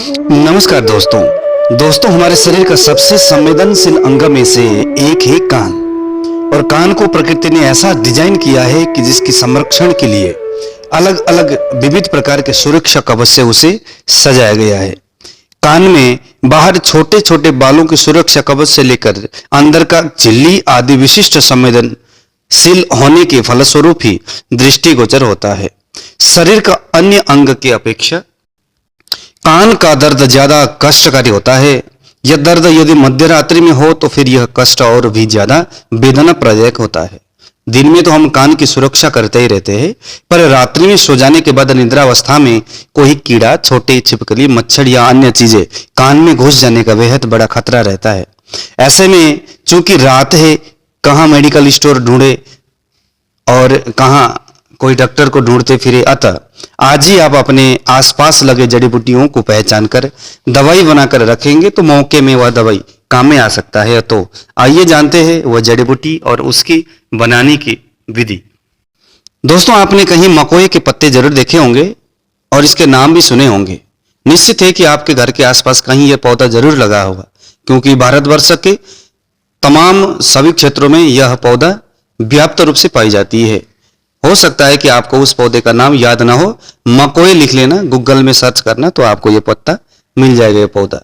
नमस्कार दोस्तों हमारे शरीर का सबसे संवेदनशील अंग में से एक है कान। और कान को प्रकृति ने ऐसा डिजाइन किया है कि जिसकी संरक्षण के लिए अलग अलग विविध प्रकार के सुरक्षा कवच से उसे सजाया गया है। कान में बाहर छोटे छोटे बालों की सुरक्षा कवच से लेकर अंदर का झिल्ली आदि विशिष्ट संवेदनशील होने के फलस्वरूप ही दृष्टिगोचर होता है। शरीर का अन्य अंग की अपेक्षा कान का दर्द ज्यादा कष्टकारी होता है। यह दर्द यदि मध्य रात्रि में हो तो फिर यह कष्ट और भी ज्यादा वेदनाप्रदायक होता है। दिन में तो हम कान की सुरक्षा करते ही रहते हैं, पर रात्रि में सो जाने के बाद निद्रावस्था में कोई कीड़ा, छोटे छिपकली, मच्छर या अन्य चीजें कान में घुस जाने का बेहद बड़ा खतरा रहता है। ऐसे में चूंकि रात है, कहाँ मेडिकल स्टोर ढूंढे और कहाँ कोई डॉक्टर को ढूंढते फिरे, अतः आज ही आप अपने आसपास लगे जड़ी बूटियों को पहचान कर दवाई बनाकर रखेंगे तो मौके में वह दवाई काम में आ सकता है। तो आइए जानते हैं वह जड़ी बूटी और उसकी बनाने की विधि। दोस्तों, आपने कहीं मकोए के पत्ते जरूर देखे होंगे और इसके नाम भी सुने होंगे। निश्चित है कि आपके घर के आसपास कहीं यह पौधा जरूर लगा होगा, क्योंकि भारतवर्ष के तमाम सभी क्षेत्रों में यह पौधा व्याप्त रूप से पाई जाती है। हो सकता है कि आपको उस पौधे का नाम याद ना हो, मकोए लिख लेना, गूगल में सर्च करना तो आपको यह पत्ता मिल जाएगा, यह पौधा।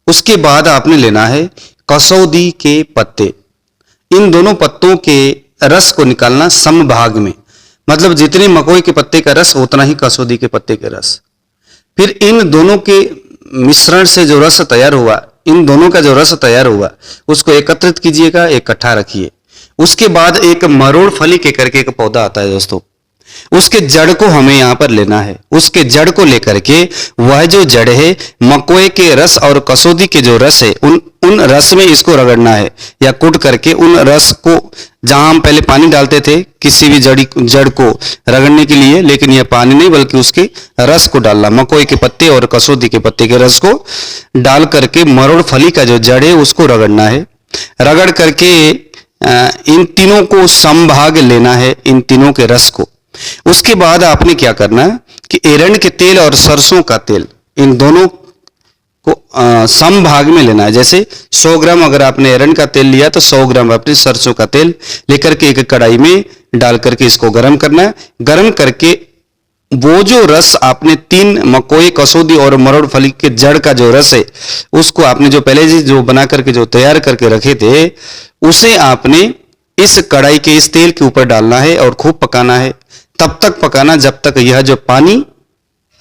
उसके बाद आपने लेना है कसौदी के पत्ते। इन दोनों पत्तों के रस को निकालना समभाग में, मतलब जितने मकोए के पत्ते का रस उतना ही कसौदी के पत्ते का रस। फिर इन दोनों के मिश्रण से जो रस तैयार हुआ, इन दोनों का जो रस तैयार हुआ उसको एकत्रित कीजिएगा, इकट्ठा रखिए। उसके बाद एक मरोड़ फली के करके एक पौधा आता है दोस्तों, उसके जड़ को हमें यहां पर लेना है। उसके जड़ को लेकर के वह जो जड़ है, मकोए के रस और कसौदी के जो रस है, उन रस में इसको रगड़ना है या कूट करके उन रस को, जहां हम पहले पानी डालते थे किसी भी जड़ को रगड़ने के लिए, लेकिन यह पानी नहीं बल्कि उसके रस को डालना। मकोए के पत्ते और कसौदी के पत्ते के रस को डाल करके मरोड़ फली का जो जड़ है उसको रगड़ना है। रगड़ करके इन तीनों को समभाग लेना है, इन तीनों के रस को। उसके बाद आपने क्या करना है कि एरंड के तेल और सरसों का तेल, इन दोनों को समभाग में लेना है। जैसे 100 ग्राम अगर आपने एरंड का तेल लिया तो 100 ग्राम आपने सरसों का तेल लेकर के एक कढ़ाई में डाल करके इसको गर्म करना है। गर्म करके वो जो रस आपने 3 मकोए, कसौदी और मरोड़ फली के जड़ का जो रस है उसको आपने जो पहले जो बना करके जो तैयार करके रखे थे उसे आपने इस कढ़ाई के इस तेल के ऊपर डालना है और खूब पकाना है। तब तक पकाना जब तक यह जो पानी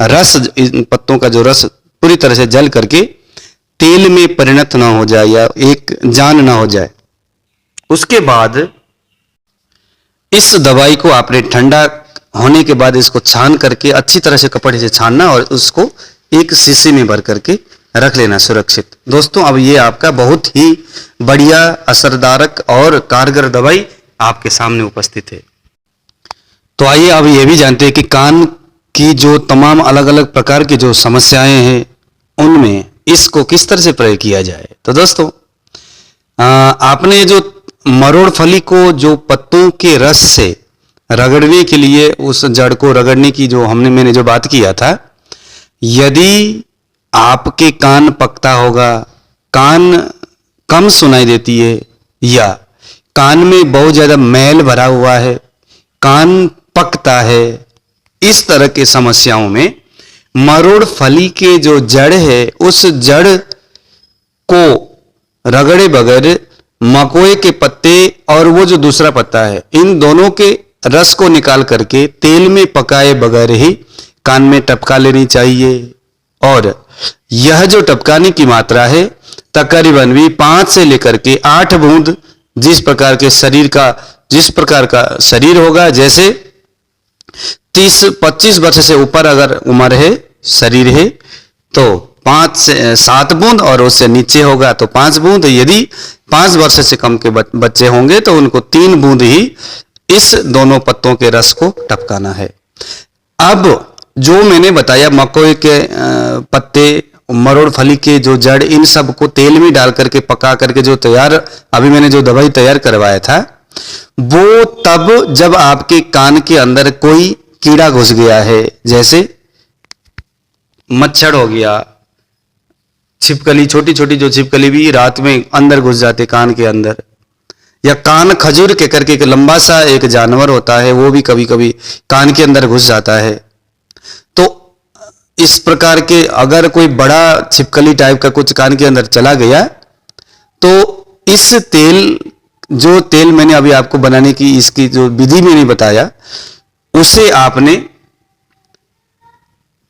रस, इन पत्तों का जो रस पूरी तरह से जल करके तेल में परिणत ना हो जाए या एक जान ना हो जाए। उसके बाद इस दवाई को आपने ठंडा होने के बाद इसको छान करके अच्छी तरह से कपड़े से छानना और उसको एक शीशी में भर करके रख लेना सुरक्षित। दोस्तों, अब ये आपका बहुत ही बढ़िया, असरदारक और कारगर दवाई आपके सामने उपस्थित है। तो आइए अब ये भी जानते हैं कि कान की जो तमाम अलग अलग प्रकार की जो समस्याएं हैं उनमें इसको किस तरह से प्रयोग किया जाए। तो दोस्तों, आपने जो मरोड़ फली को जो पत्तों के रस से रगड़ने के लिए, उस जड़ को रगड़ने की जो मैंने जो बात किया था, यदि आपके कान पकता होगा, कान कम सुनाई देती है या कान में बहुत ज्यादा मैल भरा हुआ है, कान पकता है, इस तरह के समस्याओं में मरोड़ फली के जो जड़ है उस जड़ को रगड़े बगैर मकोए के पत्ते और वो जो दूसरा पत्ता है, इन दोनों के रस को निकाल करके तेल में पकाए बगैर ही कान में टपका लेनी चाहिए। और यह जो टपकाने की मात्रा है तकरीबन भी 5 से लेकर के 8 बूंद, जिस प्रकार का शरीर होगा, जैसे 30-25 वर्ष से ऊपर अगर उम्र है, शरीर है, तो 5 से 7 बूंद और उससे नीचे होगा तो 5 बूंद। यदि 5 वर्ष से कम के बच्चे होंगे तो उनको 3 बूंद ही इस दोनों पत्तों के रस को टपकाना है। अब जो मैंने बताया, मकोए के पत्ते, मरोड़ फली के जो जड़, इन सब को तेल में डाल करके पका करके जो तैयार, अभी मैंने जो दवाई तैयार करवाया था, वो तब जब आपके कान के अंदर कोई कीड़ा घुस गया है, जैसे मच्छर हो गया, छिपकली, छोटी छोटी जो छिपकली भी रात में अंदर घुस जाते कान के अंदर, या कान खजूर के करके एक लंबा सा एक जानवर होता है, वो भी कभी कभी कान के अंदर घुस जाता है। तो इस प्रकार के अगर कोई बड़ा छिपकली टाइप का कुछ कान के अंदर चला गया तो इस तेल, जो तेल मैंने अभी आपको बनाने की इसकी जो विधि मैंने बताया, उसे आपने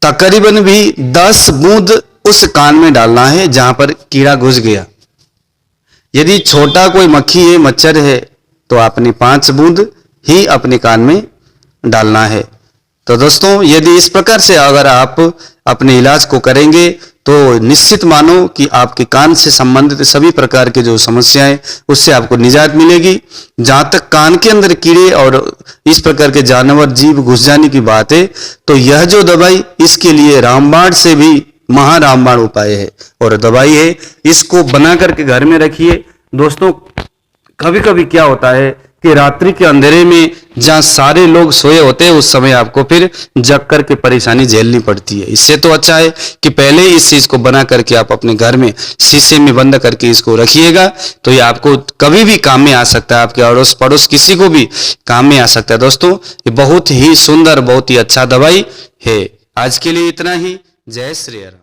तकरीबन भी 10 बूंद उस कान में डालना है जहां पर कीड़ा घुस गया। यदि छोटा कोई मक्खी है, मच्छर है, तो आपने 5 बूंद ही अपने कान में डालना है। तो दोस्तों, यदि इस प्रकार से अगर आप अपने इलाज को करेंगे तो निश्चित मानो कि आपके कान से संबंधित सभी प्रकार के जो समस्याएं, उससे आपको निजात मिलेगी। जहां तक कान के अंदर कीड़े और इस प्रकार के जानवर, जीव घुस जाने की बात है, तो यह जो दवाई, इसके लिए रामबाण से भी महारामबाण उपाय है और दवाई है। इसको बना करके घर में रखिए। दोस्तों, कभी कभी क्या होता है कि रात्रि के अंधेरे में जहां सारे लोग सोए होते हैं, उस समय आपको फिर जग करके परेशानी झेलनी पड़ती है। इससे तो अच्छा है कि पहले इस चीज को बना करके आप अपने घर में शीशे में बंद करके इसको रखिएगा, तो ये आपको कभी भी काम में आ सकता है, आपके अड़ोस पड़ोस किसी को भी काम में आ सकता है। दोस्तों, ये बहुत ही सुंदर, बहुत ही अच्छा दवाई है। आज के लिए इतना ही। जय श्री राम।